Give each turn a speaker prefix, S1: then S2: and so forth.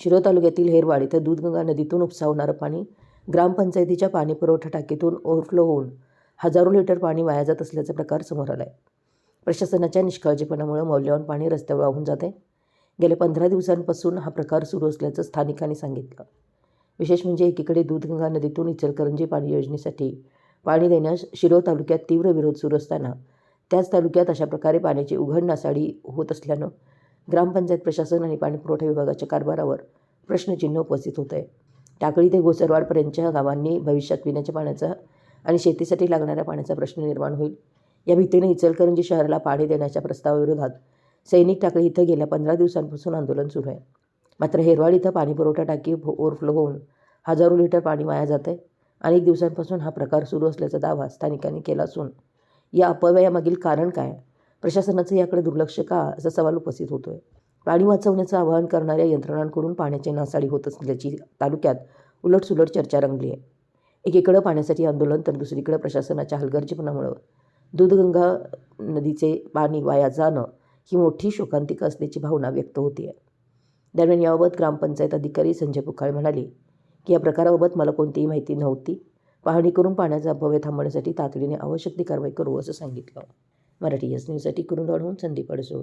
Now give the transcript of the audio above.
S1: शिरोळ तालुक्यातील हेरवाड इथं दूधगंगा नदीतून उपसा होणारं पाणी ग्रामपंचायतीच्या पाणीपुरवठा टाकीतून ओव्हरफ्लो होऊन हजारो लिटर पाणी वाया जात असल्याचा प्रकार समोर आला आहे. प्रशासनाच्या निष्काळजीपणामुळे मौल्यवान पाणी रस्त्यावर वाहून जाते. गेल्या 15 दिवसांपासून हा प्रकार सुरू असल्याचं स्थानिकांनी सांगितलं. विशेष म्हणजे एकीकडे दूधगंगा नदीतून इचलकरंजी पाणी योजनेसाठी पाणी देण्यास शिरोळ तालुक्यात तीव्र विरोध सुरू असताना त्याच तालुक्यात अशा प्रकारे पाण्याची उघड नासाडी होत असल्यानं ग्रामपंचायत प्रशासन आणि पाणीपुरवठा विभागाच्या कारभारावर प्रश्नचिन्ह उपस्थित होत आहे. टाकळी ते घोसरवाडपर्यंतच्या गावांनी भविष्यात पिण्याच्या पाण्याचा आणि शेतीसाठी लागणाऱ्या पाण्याचा प्रश्न निर्माण होईल या भीतीने इचलकरंजी शहराला पाणी देण्याच्या प्रस्तावाविरोधात सैनिक टाकळी इथं गेल्या 15 दिवसांपासून आंदोलन सुरू आहे. मात्र हेरवाड इथं पाणीपुरवठा टाकी ओव्हरफ्लो होऊन हजारो लिटर पाणी वाया जात आहे. अनेक दिवसांपासून हा प्रकार सुरू असल्याचा दावा स्थानिकांनी केला असून या अपव्ययामागील कारण काय, प्रशासनाचं याकडे दुर्लक्ष का, असा सवाल उपस्थित होतोय. पाणी वाचवण्याचं आवाहन करणाऱ्या यंत्रणांकडून पाण्याची नासाडी होत असल्याची तालुक्यात उलटसुलट चर्चा रंगली आहे. एकीकडे पाण्यासाठी आंदोलन तर दुसरीकडे प्रशासनाच्या हलगर्जीपणामुळे दूधगंगा नदीचे पाणी वाया जाणं ही मोठी शोकांतिका असल्याची भावना व्यक्त होती आहे. दरम्यान याबाबत ग्रामपंचायत अधिकारी संजय पुखाळे म्हणाले की या प्रकाराबाबत मला कोणतीही माहिती नव्हती. पाहणी करून पाण्याचा अपव्यय थांबवण्यासाठी तातडीने आवश्यक ती कारवाई करू असं सांगितलं. मराठी एस न्यूजसाठी कुरुंदवाडहून संदीप अडसूळ.